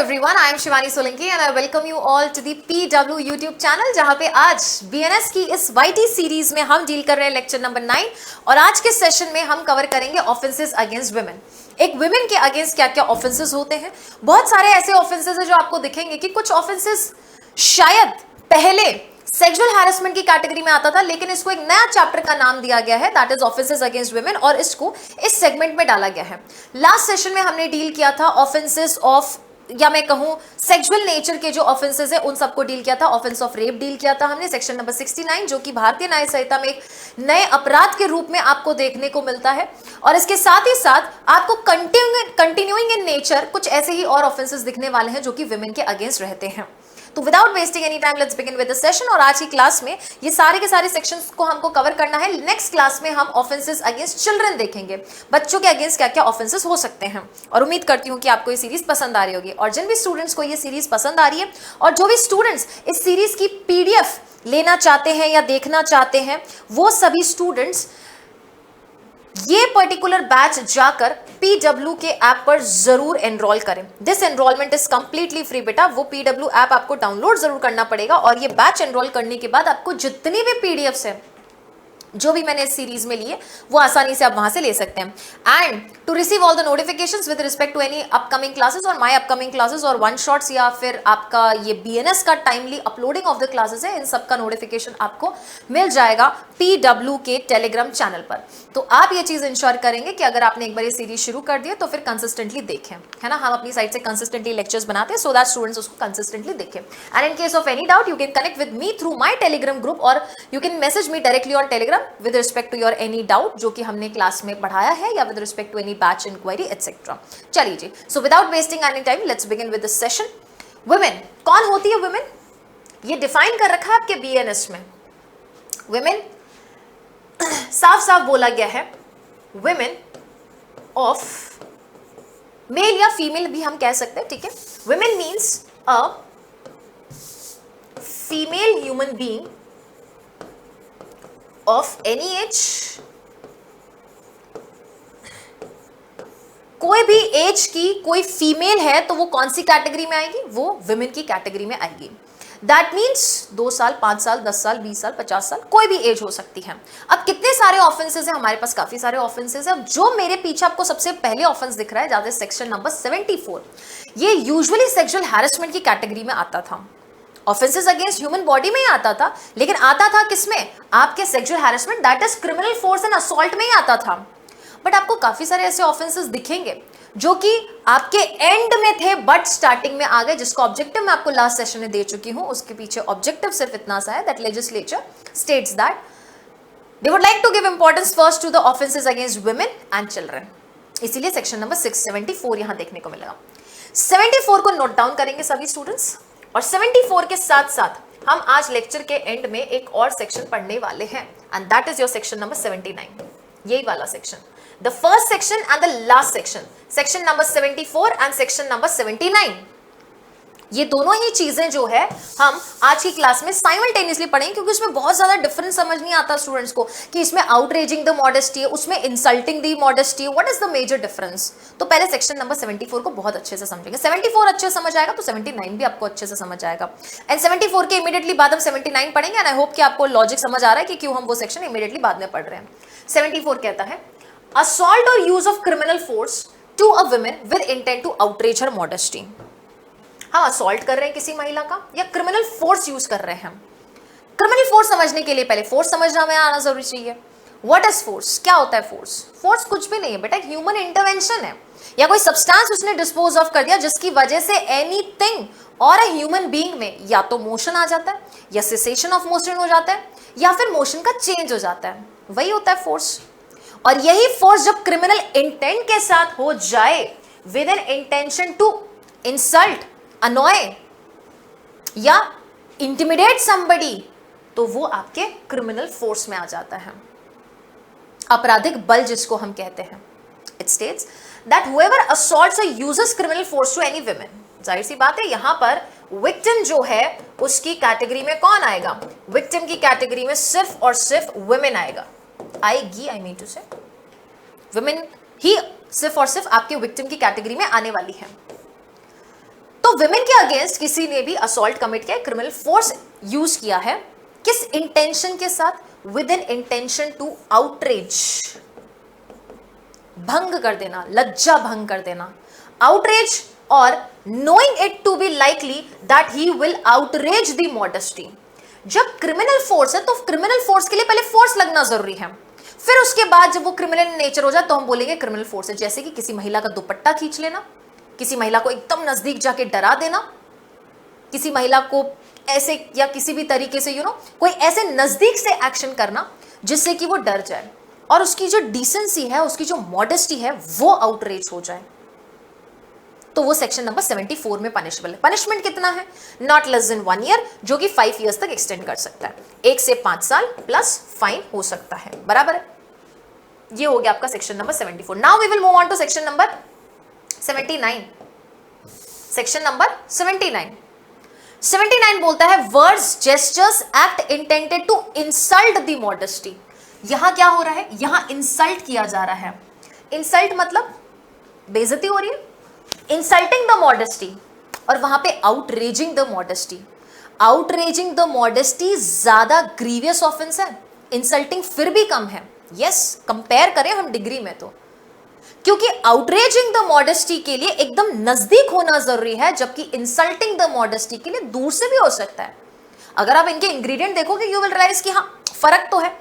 everyone, I am Shivani Solanki and I welcome you all to the PW YouTube channel जहाँ पे आज BNS की इस YT सीरीज में हम डील कर रहे हैं लेक्चर नंबर 9 और आज के सेशन में हम कवर करेंगे ऑफेंसेस अगेंस्ट वुमेन। एक वुमेन के अगेंस्ट क्या क्या ऑफेंसेस होते हैं। बहुत सारे ऐसे ऑफेंसेस हैं जो आपको दिखेंगे कि कुछ ऑफेंसेस शायद पहले सेक्सुअल हैरेसमेंट की कैटेगरी में आता था, लेकिन इसको एक नया चैप्टर का नाम दिया गया है, that is offences against women, और इसको इस सेगमेंट में डाला गया है। लास्ट सेशन में हमने डील किया था ऑफेंसेस ऑफ, या मैं कहूं सेक्सुअल नेचर के जो ऑफेंसेस है उन सबको डील किया था। ऑफेंस ऑफ रेप डील किया था हमने सेक्शन नंबर 69, जो कि भारतीय न्याय संहिता में एक नए अपराध के रूप में आपको देखने को मिलता है। और इसके साथ ही साथ आपको कंटिन्यूइंग इन नेचर कुछ ऐसे ही और ऑफेंसेस दिखने वाले हैं जो कि वुमेन के अगेंस्ट रहते हैं। तो without wasting any time let's begin with the session. और आज की क्लास में ये सारे के सारे सेक्शंस को हमको कवर करना है। नेक्स्ट क्लास में हम ऑफेंसेस अगेंस्ट चिल्ड्रन देखेंगे, बच्चों के अगेंस्ट क्या क्या ऑफेंसेस हो सकते हैं। और उम्मीद करती हूँ कि आपको ये सीरीज पसंद आ रही होगी। और जिन भी स्टूडेंट्स को ये सीरीज पसंद आ रही है और जो भी स्टूडेंट्स इस सीरीज की PDF लेना चाहते हैं या देखना चाहते हैं, वो सभी स्टूडेंट्स ये पर्टिकुलर बैच जाकर PW के ऐप पर जरूर एनरोल करें। This enrolment is completely free बेटा। वो PW ऐप आपको डाउनलोड जरूर करना पड़ेगा और ये बैच एनरोल करने के बाद आपको जितनी भी PDFs है जो भी मैंने इस सीरीज में लिए वो आसानी से आप वहां से ले सकते हैं। And to receive all the notifications with respect to any upcoming classes और माय अपकमिंग क्लासेस और वन शॉट्स या फिर आपका ये BNS का timely uploading of the classes है, इन सब का नोटिफिकेशन आपको मिल जाएगा PW के टेलीग्राम चैनल पर। तो आप ये चीज इंश्योर करेंगे कि अगर आपने एक बार ये सीरीज शुरू कर दी तो फिर कंसिस्टेंटली देखें, है ना। हम अपनी साइड से कंसिस्टेंटली लेक्चर्स बनाते हैं सो दैट स्टूडेंट्स उसको कंसिस्टेंटली देखें। And in case of any doubt you can connect with me through my Telegram group और you can message me directly on Telegram with respect to your any doubt जो कि हमने class में पढ़ाया है या with respect to any batch inquiry etcetera. चलिए जी, so without wasting any time let's begin with this session. Women कौन होती है? वुमेन ये डिफाइन कर रखा है आपके BNS में। वुमेन साफ साफ बोला गया है, वुमेन ऑफ मेल या फीमेल भी हम कह सकते हैं, ठीक है। Women means a female human being of any as, कोई भी एज की कोई फीमेल है तो वो कौन सी कैटेगरी में आएगी? वो वुमेन की कैटेगरी में आएगी। दैट मीन्स 2 साल, 5 साल, 10 साल, 20 साल, 50 साल, कोई भी एज हो सकती है। अब कितने सारे ऑफेंसेस हैं हमारे पास? काफी सारे ऑफेंसेस हैं। अब जो मेरे पीछे आपको सबसे पहले ऑफेंस दिख रहा है, ज्यादा सेक्शन नंबर 74, ये यूजुअली सेक्सुअल हैरेसमेंट की कैटेगरी में आता था। ऑफेंसेस अगेंस्ट ह्यूमन बॉडी में ही आता था, लेकिन आता था किसमें? आपके sexual harassment that is criminal force and assault में ही आता था। बट आपको काफी सारे ऐसे ऑफेंसेस दिखेंगे जो कि आपके एंड में थे बट स्टार्टिंग में आ गए, जिसको ऑब्जेक्टिव मैं आपको लास्ट सेशन में दे चुकी हूं। उसके पीछे ऑब्जेक्टिव सिर्फ इतना सा है that legislature states that they would like to give importance first to the offences against women and children. इसीलिए सेक्शन नंबर 674 यहां देखने को मिलेगा। 74 को नोट डाउन करेंगे सभी स्टूडेंट्स। और 74 के साथ साथ हम आज लेक्चर के एंड में एक और सेक्शन पढ़ने वाले हैं and that is your section number 79, यही वाला section, the first section and the last section, section number 74 and section number 79। ये दोनों ही चीजें जो है हम आज की क्लास में साइमल्टेनियसली पढ़ेंगे, क्योंकि उसमें बहुत ज्यादा डिफरेंस समझ नहीं आता स्टूडेंट्स को कि इसमें आउटरेजिंग द मॉडेस्टी है, उसमें इंसल्टिंग द मॉडेस्टी है, what is the major difference. तो पहले सेक्शन नंबर 74 को बहुत अच्छे से समझेंगे। 74 अच्छे से समझ आएगा तो 79 भी आपको अच्छे से समझ आएगा। एंड 74 के इमीडिएटली बाद हम 79 पढ़ेंगे एंड आई होप कि आपको लॉजिक समझ आ रहा है कि क्यों हम वो सेक्शन इमीडिएटली बाद में पढ़ रहे हैं। 74 कहता है assault or use of criminal force to a woman with intent to outrage her modesty। हम असॉल्ट कर रहे हैं किसी महिला का या क्रिमिनल फोर्स यूज कर रहे हैं। क्रिमिनल फोर्स समझने के लिए पहले फोर्स समझना में आना जरूरी चाहिए। What is force? क्या होता है फोर्स? फोर्स कुछ भी नहीं है बेटा, ह्यूमन इंटरवेंशन है या कोई सब्सटेंस उसने डिस्पोज ऑफ कर दिया जिसकी वजह से एनीथिंग और अ ह्यूमन बीइंग में या तो मोशन आ जाता है या सेसेशन ऑफ मोशन हो जाता है या फिर मोशन का चेंज हो जाता है, वही होता है फोर्स। और यही फोर्स जब क्रिमिनल इंटेंट के साथ हो जाए, with an intention to insult, annoy या इंटिमिडेट समबडी, तो वो आपके क्रिमिनल फोर्स में आ जाता है, आपराधिक बल जिसको हम कहते हैं। It states that whoever assaults or uses criminal force to any women, जाहिर सी बात है यहां पर विक्टिम जो है उसकी कैटेगरी में कौन आएगा? विक्टिम की कैटेगरी में सिर्फ और सिर्फ वुमेन आएगी, आई मीन टू से वुमेन ही सिर्फ और सिर्फ आपके विक्टिम की कैटेगरी में आने वाली है। तो तो विमेन के अगेंस्ट किसी ने भी असॉल्ट कमिट किया, क्रिमिनल फोर्स यूज किया है, किस इंटेंशन के साथ? With in intention to outrage, भंग कर देना, लज्जा भंग कर देना, आउटरेज, और knowing it to be likely that he will outrage the modesty। जब क्रिमिनल फोर्स है तो क्रिमिनल फोर्स के लिए पहले फोर्स लगना जरूरी है, फिर उसके बाद जब वो क्रिमिनल नेचर हो जाए तो हम बोलेंगे क्रिमिनल फोर्स है। जैसे कि किसी महिला का दुपट्टा खींच लेना, किसी महिला को एकदम नजदीक जाके डरा देना, किसी महिला को ऐसे या किसी भी तरीके से कोई ऐसे नजदीक से एक्शन करना जिससे कि वो डर जाए और उसकी जो डिसेंसी है, उसकी जो मॉडेस्टी है वो आउटरेज हो जाए, तो वो सेक्शन नंबर 74 में पनिशेबल है। पनिशमेंट कितना है? नॉट लेस देन 1 ईयर, जो कि 5 इयर्स तक एक्सटेंड कर सकता है, 1 से 5 साल प्लस फाइन हो सकता है, बराबर है। ये हो गया आपका section number 74। Now we will move on to section number 79। Section number 79 बोलता है words gestures act intended to insult the modesty. यहां क्या हो रहा है? यहां इंसल्ट किया जा रहा है। इंसल्ट मतलब बेइज्जती हो रही है, इंसल्टिंग द मॉडेस्टी, और वहां पे outraging the modesty. Outraging the modesty ज्यादा ग्रीवियस ऑफेंस है, इंसल्टिंग फिर भी कम है। यस, कंपेयर करें हम डिग्री में तो, क्योंकि आउटरेजिंग द मॉडेस्टी के लिए एकदम नजदीक होना जरूरी है, जबकि इंसल्टिंग द मॉडेस्टी के लिए दूर से भी हो सकता है। अगर आप इनके इंग्रेडिएंट देखोगे यू विल रियलाइज कि हाँ फर्क तो है।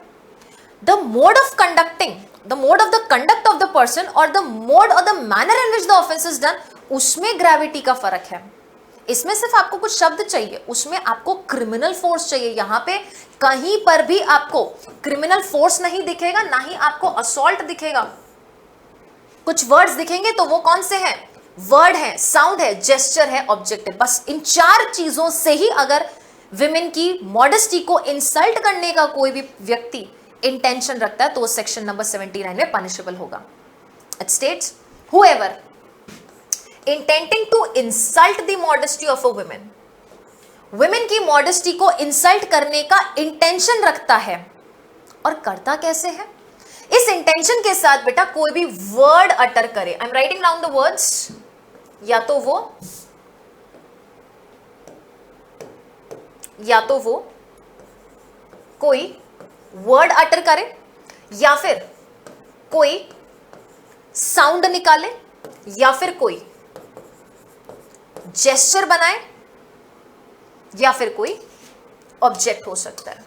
The mode of conducting, the mode of the conduct of the person और द मोड और the manner in which the offence is done, उसमें ग्रेविटी का फर्क है। इसमें सिर्फ आपको कुछ शब्द चाहिए, उसमें आपको क्रिमिनल फोर्स चाहिए। यहां पे कहीं पर भी आपको क्रिमिनल फोर्स नहीं दिखेगा, ना ही आपको असॉल्ट दिखेगा। कुछ वर्ड्स दिखेंगे तो वो कौन से हैं? वर्ड है, साउंड है, जेस्चर है, ऑब्जेक्ट है। बस इन 4 चीजों से ही अगर विमेन की मॉडेस्टी को इंसल्ट करने का कोई भी व्यक्ति इंटेंशन रखता है तो वो सेक्शन नंबर 79 में पनिशेबल होगा। It states whoever intending to insult the modesty of a woman, women की मॉडेस्टी को इंसल्ट करने का इंटेंशन रखता है। और करता कैसे है? इस इंटेंशन के साथ बेटा कोई भी वर्ड अटर करे। I am writing down the words. या तो वो कोई वर्ड अटर करे, या फिर कोई साउंड निकाले, या फिर कोई जेस्चर बनाए, या फिर कोई ऑब्जेक्ट हो सकता है,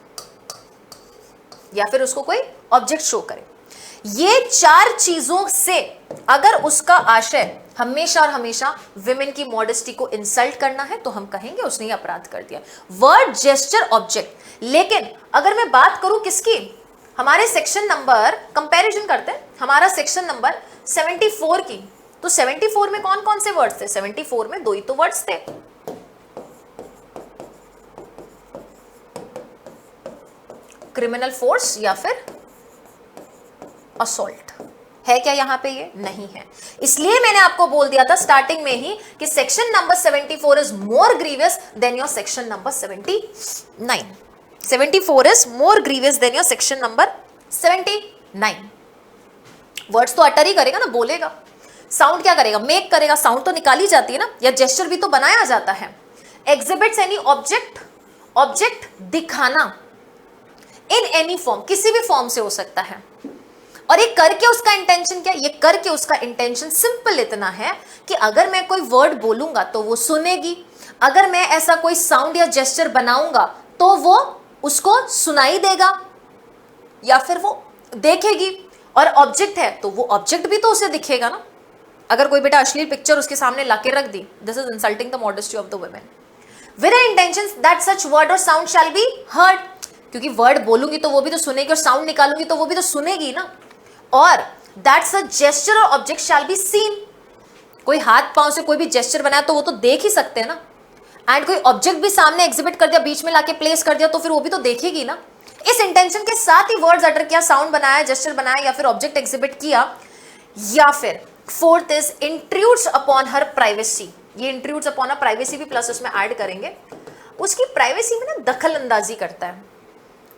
या फिर उसको कोई ऑब्जेक्ट शो करे। ये 4 चीजों से अगर उसका आशय हमेशा और हमेशा विमेन की मॉडेस्टी को इंसल्ट करना है तो हम कहेंगे उसने ये अपराध कर दिया। Word, gesture, object. लेकिन अगर मैं बात करूं किसकी, हमारे सेक्शन नंबर, कंपैरिजन करते हैं हमारा सेक्शन नंबर 74 की, तो 74 में कौन कौन से वर्ड्स थे? 74 में 2 ही तो वर्ड्स थे, क्रिमिनल फोर्स या फिर असॉल्ट। है क्या यहां पे? ये नहीं है। इसलिए मैंने आपको बोल दिया था स्टार्टिंग में ही कि section number 74 is more grievous than your section number 79। 74 is more grievous than your section number 79। Words तो अटर ही करेगा ना, बोलेगा। साउंड क्या करेगा? मेक करेगा। साउंड तो निकाली जाती है ना, या जेस्चर भी तो बनाया जाता है। एग्जिबिट्स एनी ऑब्जेक्ट, ऑब्जेक्ट दिखाना इन एनी फॉर्म, किसी भी फॉर्म से हो सकता है। और ये करके उसका इंटेंशन क्या? ये करके उसका इंटेंशन सिंपल इतना है कि अगर मैं कोई वर्ड बोलूंगा तो वो सुनेगी, अगर मैं ऐसा कोई साउंड या जेस्चर बनाऊंगा तो वो उसको सुनाई देगा या फिर वो देखेगी। और ऑब्जेक्ट है तो वो ऑब्जेक्ट भी तो उसे दिखेगा ना। अगर कोई बेटा अश्लील पिक्चर उसके सामने लाके रख दी, this is insulting the modesty of the women. With intention that such word और साउंड शैल बी हर्ड, क्योंकि वर्ड बोलूंगी तो वो भी तो सुनेगी, और साउंड निकालूंगी तो वो भी तो सुनेगी ना। और दैट्स अ जेस्चर और ऑब्जेक्ट शैल बी सीन, कोई हाथ पांव से कोई भी जेस्चर बनाया तो वो तो देख ही सकते हैं ना। एंड कोई ऑब्जेक्ट भी सामने एग्जिबिट कर दिया, बीच में लाके प्लेस कर दिया, तो फिर वो भी तो देखेगी ना। इस इंटेंशन के साथ ही वर्ड्स अटर किया, साउंड बनाया, जेस्चर बनाया, या फिर ऑब्जेक्ट एग्जिबिट किया। या फिर fourth is intrudes upon her privacy. ये इंट्रूड्स अपॉन हर प्राइवेसी भी प्लस उसमें ऐड करेंगे। उसकी प्राइवेसी में ना दखल अंदाजी करता है।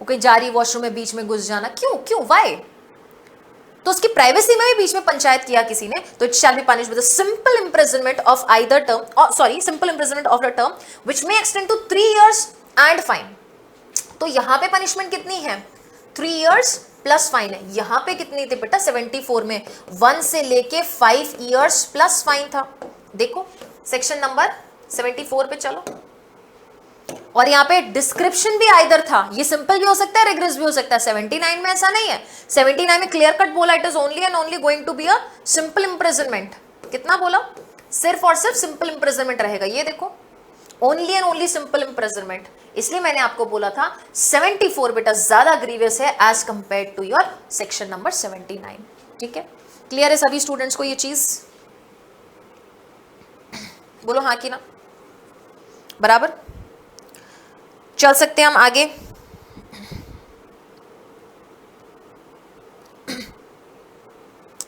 वो कहीं जा रही वॉशरूम में बीच में घुस जाना, क्यों वाई? तो उसकी प्राइवेसी में भी बीच में पंचायत किया किसी ने, तो it shall be punished with simple imprisonment of either term, simple imprisonment of the term which may extend to 3 years and fine. तो यहां पे पनिशमेंट कितनी है, 3 years प्लस फाइन है। यहां पे कितनी थी बेटा 74 में 1 से लेके 5 years प्लस फाइन था। देखो सेक्शन नंबर 74 पे चलो, और यहाँ पे डिस्क्रिप्शन भी आइदर था, ये सिंपल भी हो सकता है रिग्रेस भी हो सकता है। 79 में ऐसा नहीं है, 79 में क्लियर कट बोला it is only and only going to be a simple imprisonment. कितना बोला, सिर्फ और सिर्फ सिंपल इंप्रिजनमेंट रहेगा। ये देखो only and only simple imprisonment, इसलिए मैंने आपको बोला था 74 बेटा ज्यादा ग्रीवियस है as compare to your section number 79। ठीक है, क्लियर है सभी स्टूडेंट्स को ये चीज? बोलो हाँ कि ना, बराबर। चल सकते हैं हम आगे।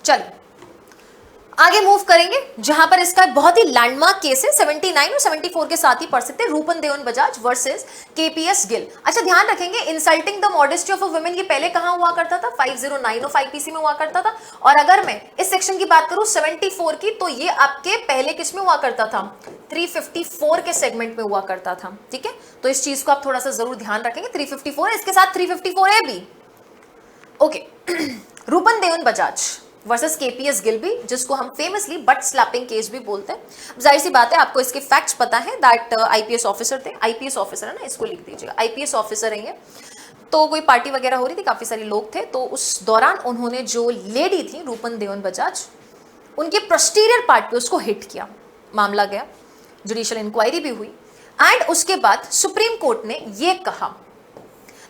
चलिए आगे मूव करेंगे, जहां पर इसका बहुत ही लैंडमार्क केस है। 79 और 74 के साथ ही पढ़ सकते हैं, रूपन देवन बजाज वर्सेस केपीएस गिल। अच्छा ध्यान रखेंगे, insulting the modesty of a women ये पहले कहां हुआ करता था, 509 ऑफ आईपीसी में हुआ करता था। और अगर मैं इस सेक्शन की बात करूं 74 की, तो ये आपके पहले किस में हुआ करता था, 354 के सेगमेंट में हुआ करता था। ठीक है, तो इस चीज को आप थोड़ा सा जरूर ध्यान रखेंगे। 354 इसके साथ 354 है भी। ओके रूपन देवन बजाज वर्सेस केपीएस गिल भी, जिसको हम फेमसली बट स्लैपिंग केस भी बोलते हैं। जाहिर सी बात है आपको इसके फैक्ट्स पता है, दैट आईपीएस ऑफिसर थे, आईपीएस ऑफिसर है ना, इसको लिख दीजिएगा, आईपीएस ऑफिसर है ये। तो कोई पार्टी वगैरह हो रही थी, काफी सारे लोग थे, तो उस दौरान उन्होंने जो लेडी थी रूपन देवन बजाज, उनके पोस्टीरियर पार्ट पे उसको हिट किया। मामला गया, जुडिशियल इंक्वायरी भी हुई, एंड उसके बाद सुप्रीम कोर्ट ने ये कहा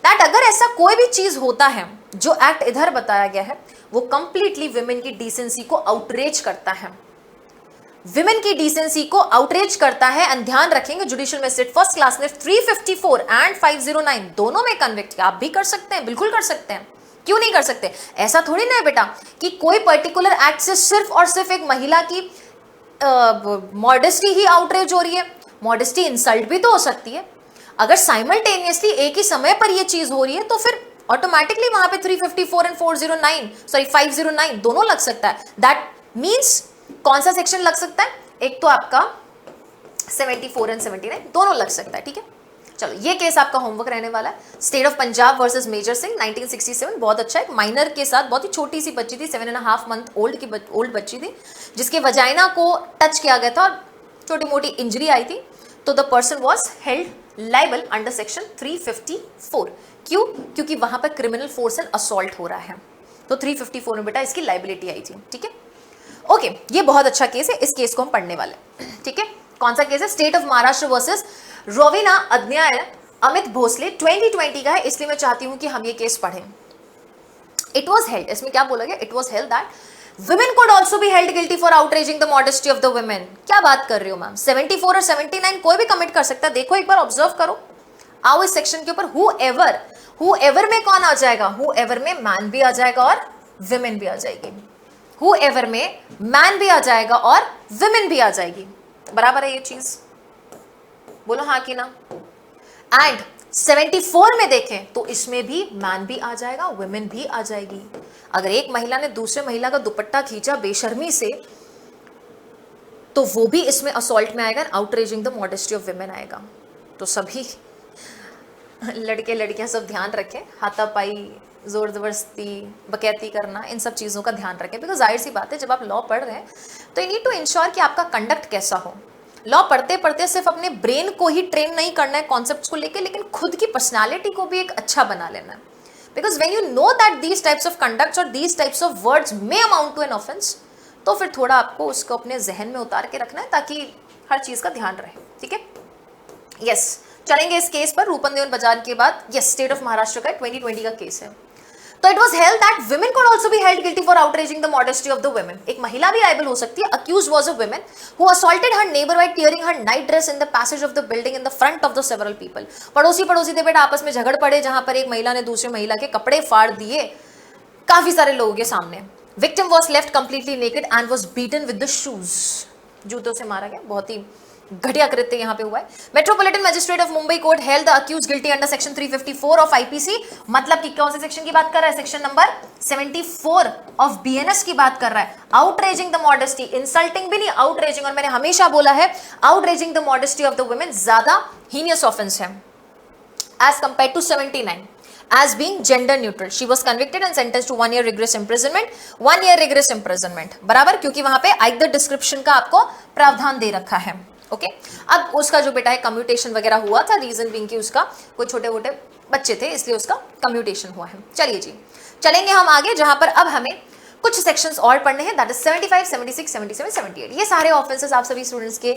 दैट अगर ऐसा कोई भी चीज होता है जो एक्ट इधर बताया गया है, वो कंप्लीटली विमेन की डिसेंसी को आउटरेज करता है, विमेन की डिसेंसी को आउटरेज करता है। एंड ध्यान रखेंगे जुडिशियल मैजिस्ट्रेट फर्स्ट क्लास ने 354 एंड 509 दोनों में कन्विक्ट किया। आप भी कर सकते हैं, बिल्कुल कर सकते हैं, क्यों नहीं कर सकते? ऐसा थोड़ी ना है बेटा कि कोई पर्टिकुलर एक्ट से सिर्फ और सिर्फ एक महिला की मॉडेस्टी ही आउटरेज हो रही है। मॉडेस्टी इंसल्ट भी तो हो सकती है। अगर साइमल्टेनियसली एक ही समय पर ये चीज हो रही है, तो फिर ऑटोमेटिकली वहां पे 354 एंड 509 दोनों लग सकता है। दैट मींस कौन सा सेक्शन लग सकता है? एक तो आपका 74 एंड 79 दोनों लग सकता है। ठीक है, चलो ये केस आपका होमवर्क रहने वाला है। State of Punjab versus Major Singh 1967, बहुत अच्छा है। माइनर के साथ बहुत ही छोटी सी बच्ची थी, 7.5 मंथ ओल्ड बच्ची थी, जिसके वजाइना को टच किया गया था और छोटी मोटी इंजरी आई थी। तो the person was held liable under section 354। क्यों? क्योंकि वहां पर क्रिमिनल फोर्स एंड असॉल्ट हो रहा है, तो 354 में बेटा इसकी लाइबिलिटी आई थी। ठीक है, ओके ये बहुत अच्छा केस है, इस केस को हम पढ़ने वाले। ठीक है, कौन सा केस है? स्टेट ऑफ महाराष्ट्र वर्सेस रोविना अज्ञाय अमित भोसले 2020 का है, इसलिए मैं चाहती हूं कि हम ये केस पढ़ें। इट वॉज हेल्ड, इसमें क्या बोला गया? It was held that women could also be held guilty for outraging the modesty of the women। क्या बात कर रही हो मैम? 74 और 79 कोई भी कमिट कर सकता है। देखो एक बार ऑब्जर्व करो, आओ इस सेक्शन के ऊपर। whoever में कौन आ जाएगा? whoever में मैन भी आ जाएगा और विमेन भी आ जाएगी। whoever में मैन भी आ जाएगा और विमेन भी आ जाएगी। बराबर है ये चीज? बोलो हाँ कि ना। एंड 74 में देखें तो इसमें भी मैन भी आ जाएगा, वुमेन भी आ जाएगी। अगर एक महिला ने दूसरे महिला का दुपट्टा खींचा बेशर्मी से, तो वो भी इसमें असॉल्ट में आएगा, outraging the modesty of women आएगा। तो सभी लड़के लड़कियां सब ध्यान रखें, हाथापाई, जोर जबरदस्ती, बकैती करना, इन सब चीज़ों का ध्यान रखें। बिकॉज जाहिर सी बात है जब आप लॉ पढ़ रहे हैं तो यू नीड टू इंश्योर कि आपका कंडक्ट कैसा हो। लॉ पढ़ते पढ़ते सिर्फ अपने ब्रेन को ही ट्रेन नहीं करना है कॉन्सेप्ट्स को लेके, लेकिन खुद की पर्सनालिटी को भी एक अच्छा बना लेना है। Because when you know that these types of conducts और these types of words may amount to an offence, तो फिर थोड़ा आपको उसको अपने जहन में उतार के रखना है ताकि हर चीज़ का ध्यान रहे। ठीक है, यस चलेंगे इस केस पर। रूपन देवन बजाज के बाद यस स्टेट ऑफ महाराष्ट्र का 2020 का केस है। तो it was held that women could also be held guilty for outraging the modesty of the women। एक महिला भी लायबल हो सकती है। Accused was a woman who assaulted her neighbor by tearing her night dress in the passage of the building in the front of the several people। पड़ोसी थे बेटा, आपस में झगड़ पड़े, जहां पर एक महिला ने दूसरे महिला के कपड़े फाड़ दिए काफी सारे लोगों के सामने। Victim was left completely naked and was beaten with the shoes। जूतों से मारा गया, बहुत ही घटिया कृत्य यहां पे हुआ है। Metropolitan magistrate of Mumbai court held the accused guilty under section 354 of IPC, मतलब कि कौन से सेक्शन की बात कर रहा है, सेक्शन नंबर 74 ऑफ बीएनएस की बात कर रहा है। आउटरेजिंग द मॉडेस्टी, इंसल्टिंग भी नहीं, आउटरेजिंग, और मैंने हमेशा बोला है outraging the modesty of the women ज्यादा हीनियस ऑफेंस है as compare to 79 as being gender neutral. She was convicted and sentenced to 1 year rigorous imprisonment. 1 year rigorous imprisonment, बराबर, क्योंकि वहां पे either description का आपको प्रावधान दे रखा है। ओके, अब उसका जो बेटा है कम्यूटेशन वगैरह हुआ था, रीजन बीइंग कि उसका कोई छोटे मोटे बच्चे थे इसलिए उसका कम्यूटेशन हुआ है। चलिए जी, चलेंगे हम आगे, जहां पर अब हमें कुछ सेक्शंस और पढ़ने हैं, दैट इज 75, 76, 77, 78। ये सारे ऑफेंसेस आप सभी स्टूडेंट्स के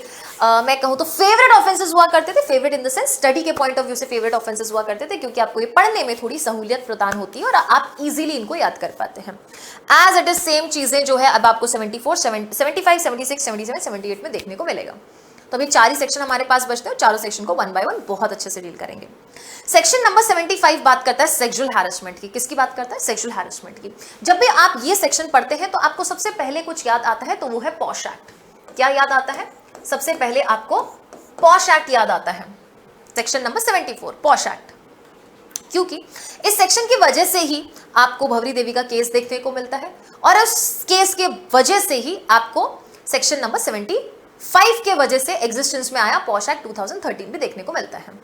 मैं कहूं तो फेवरेट ऑफेंसेस हुआ करते थे। Favourite in the sense study के पॉइंट ऑफ व्यू से फेवरेट ऑफेंसेस हुआ करते थे, क्योंकि आपको ये पढ़ने में थोड़ी सहूलियत प्रदान होती है और आप इजीली इनको याद कर पाते हैं। एज इट इज सेम चीजें जो है अब आपको 74, 75, 76, 77, 78 में देखने को मिलेगा। तो अभी 4 ही सेक्शन हमारे पास बचते हैं, चारों सेक्शन को 1 बाय 1 बहुत अच्छे से डील करेंगे। सेक्शन नंबर 75 बात करता है सेक्सुअल हैरेसमेंट की। किसकी बात करता है? सेक्सुअल हैरेसमेंट की। जब भी आप ये सेक्शन पढ़ते हैं तो आपको सबसे पहले कुछ याद आता है, तो वो है पॉश एक्ट। क्या याद आता है? सबसे पहले आपको पॉश एक्ट याद आता है। सेक्शन नंबर 74 पॉश एक्ट, क्योंकि इस सेक्शन की वजह से ही आपको भंवरी देवी का केस देखने को मिलता है, और उस केस के वजह से ही आपको सेक्शन नंबर 75 के वजह से एग्जिस्टेंस में आया पॉश एक्ट 2013 भी देखने को मिलता है।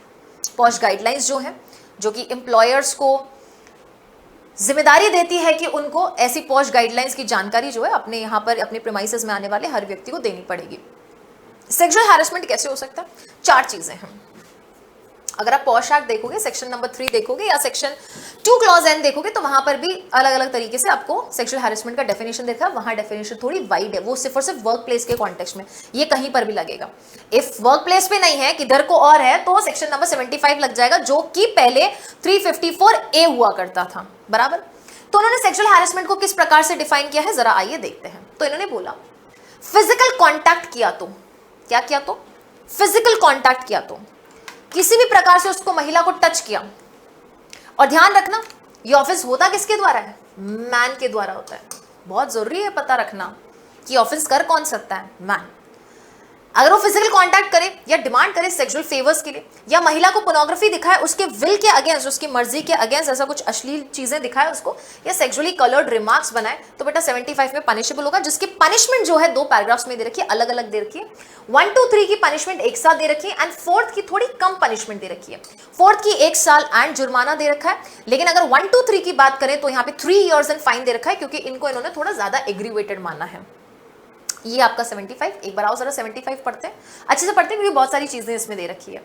पॉश गाइडलाइंस जो है, जो कि एम्प्लॉयर्स को जिम्मेदारी देती है कि उनको ऐसी पॉश गाइडलाइंस की जानकारी जो है अपने यहाँ पर अपने प्रीमाइसेस में आने वाले हर व्यक्ति को देनी पड़ेगी। सेक्सुअल हैरेसमेंट कैसे हो सकता है? 4 चीजें हैं। अगर आप पॉश एक्ट देखोगे, सेक्शन नंबर 3 देखोगे या सेक्शन 2 क्लॉज एन देखोगे, तो वहां पर भी अलग अलग तरीके से आपको सेक्सुअल हैरेसमेंट का डेफिनेशन देखा। वहां डेफिनेशन थोड़ी वाइड है, वो सिर्फ और सिर्फ वर्क प्लेस के कॉन्टेक्स्ट में, ये कहीं पर भी लगेगा। इफ वर्क प्लेस पे नहीं है, किधर को और है, तो सेक्शन नंबर 75 लग जाएगा, जो कि पहले 354A हुआ करता था, बराबर। तो उन्होंने सेक्सुअल हैरेसमेंट को किस प्रकार से डिफाइन किया है, जरा आइए देखते हैं। तो इन्होंने बोला फिजिकल कॉन्टैक्ट किया तो, क्या किया तो? फिजिकल कॉन्टैक्ट किया तो, किसी भी प्रकार से उसको महिला को टच किया। और ध्यान रखना, ये ऑफेंस होता किसके द्वारा है? मैन के द्वारा होता है। बहुत जरूरी है पता रखना कि ऑफेंस कर कौन सकता है? मैन। अगर वो फिजिकल कांटेक्ट करे या डिमांड करे सेक्सुअल फेवर्स के लिए, या महिला को पोर्नोग्राफी दिखाए उसके विल के अगेंस्ट, उसकी मर्जी के अगेंस्ट, ऐसा कुछ अश्लील चीजें दिखाए उसको, या सेक्सुअली कलर्ड रिमार्क्स बनाए, तो बेटा 75 में पनिशेबल होगा, जिसकी पनिशमेंट जो है 2 पैराग्राफ्स में दे रखी है, अलग अलग दे रखी है। 1, 2, 3 की पनिशमेंट एक साथ दे रखी है, एंड 4th की थोड़ी कम पनिशमेंट दे रखी है। 4th की 1 साल एंड जुर्माना दे रखा है, लेकिन अगर 1, 2, 3 की बात करें तो यहाँ पे 3 years एंड फाइन दे रखा है, क्योंकि इनको इन्होंने थोड़ा ज्यादा एग्रीवेटेड माना है। ये आपका 75। एक बार आओ जरा 75 पढ़ते हैं, अच्छे से पढ़ते हैं, क्योंकि बहुत सारी चीजें इसमें दे रखी है।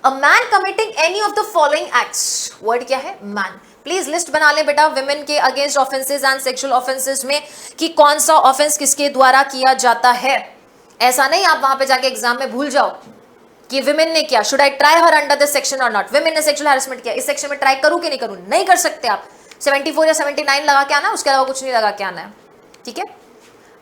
A man committing any of the following acts, word क्या है? मैन। प्लीज लिस्ट बना ले बेटा विमेन के against offences and sexual offences में कि कौन सा ऑफेंस किसके द्वारा किया जाता है। ऐसा नहीं आप वहां पे जाके एग्जाम में भूल जाओ कि विमेन ने किया, should I try her under this section और नॉट। विमेन ने सेक्सुअल हैरेसमेंट किया, इस सेक्शन में ट्राई करूं कि नहीं करूं? नहीं कर सकते आप। 74 या 79 लगा के आना, उसके अलावा कुछ नहीं लगा के आना है, ठीक है।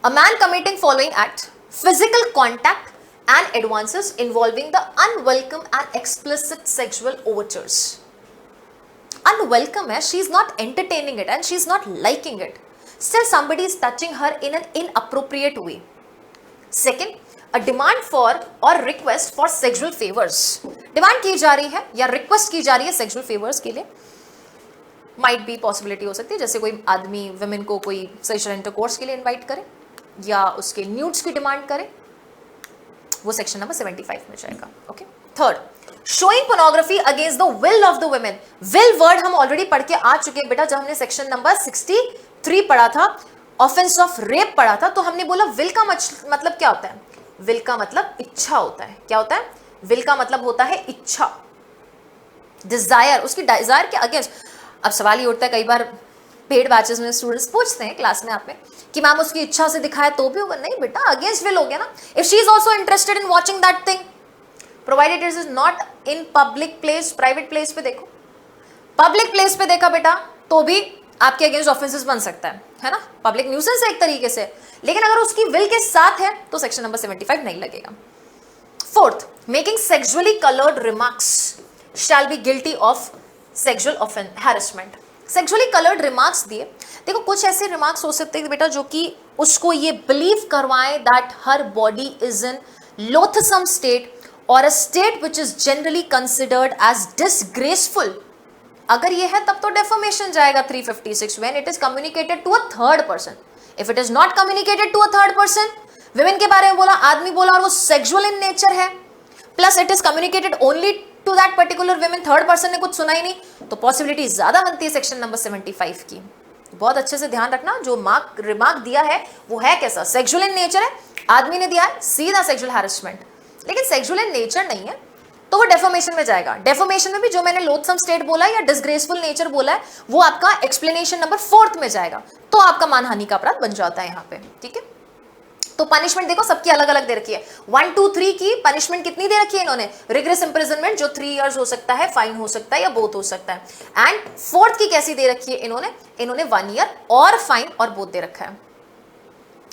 A man committing following act: physical contact and advances involving the unwelcome and explicit sexual overtures. Unwelcome है, she is not entertaining it and she is not liking it. Still somebody is touching her in an inappropriate way. Second, a demand for or request for sexual favors. Demand की जा रही है या request की जा रही है sexual favors के लिए। Might be possibility हो सकती है, जैसे कोई आदमी women को कोई sexual intercourse के लिए invite करे, या उसके न्यूड्स की डिमांड करे, वो सेक्शन नंबर 75 में जाएगा। Okay. Third, showing pornography against the will of the women. Will word हम ऑलरेडी पढ़ के आ चुके हैं बेटा, जब हमने सेक्शन नंबर 63 पढ़ा था, ऑफेंस ऑफ रेप पढ़ा था, तो हमने बोला विल का मतलब क्या होता है? विल का मतलब इच्छा होता है। क्या होता है? विल का मतलब होता है इच्छा, डिजायर, उसकी डिजायर के अगेंस्ट। अब सवाल ये उठता है, कई बार पेड बैचेस में स्टूडेंट्स पूछते हैं क्लास में आप में कि मैम उसकी इच्छा से दिखाया तो भी होगा? नहीं बेटा, अगेंस्ट विल हो गया ना। If she is also interested in watching that thing, provided it is not in public place, private place पे देखो, पब्लिक प्लेस पे देखा बेटा तो भी आपके अगेंस्ट ऑफेंसेस बन सकता है ना, पब्लिक न्यूसेंस है एक तरीके से। लेकिन अगर उसकी विल के साथ है तो सेक्शन नंबर 75 नहीं लगेगा। Fourth, making sexually coloured remarks shall be guilty of sexual harassment. Sexually coloured remarks दिए, देखो कुछ ऐसे रिमार्क्स हो सकते हैं बेटा जो कि उसको ये बिलीव करवाएं that her body is in loathsome state or a state which is generally considered as disgraceful, अगर ये है तब तो defamation जाएगा 356 when it is communicated to a third person. If it is not communicated to a third person, women के बारे में बोला, आदमी बोला और वो sexual in nature है, plus it is communicated only to that particular women, third person ने कुछ सुना ही नहीं, तो possibility ज्यादा बनती है सेक्शन नंबर 75 की. बहुत अच्छे से ध्यान रखना, जो रिमार्क दिया है वो है कैसा, सेक्सुअल इन नेचर है, आदमी ने दिया है सीधा सेक्सुअल हैरेसमेंट, लेकिन सेक्सुअल इन नेचर नहीं है तो वो डेफोमेशन में जाएगा. डेफोमेशन में भी जो मैंने लोथसम स्टेट बोला या डिसग्रेसफुल नेचर बोला है वो आपका एक्सप्लेनेशन नंबर 4 में जाएगा, तो आपका मानहानि का अपराध बन जाता है यहाँ पे. ठीक है, तो पनिशमेंट देखो सबकी अलग अलग दे रखी है. 1, 2, 3 की पनिशमेंट कितनी दे रखी है इन्होंने, रिग्रेस इंप्रिजनमेंट जो 3 इयर्स हो सकता है, फाइन हो सकता है या बोथ हो सकता है. एंड 4th की कैसी दे रखी है इन्होंने 1 ईयर और फाइन और बोथ दे रखा है.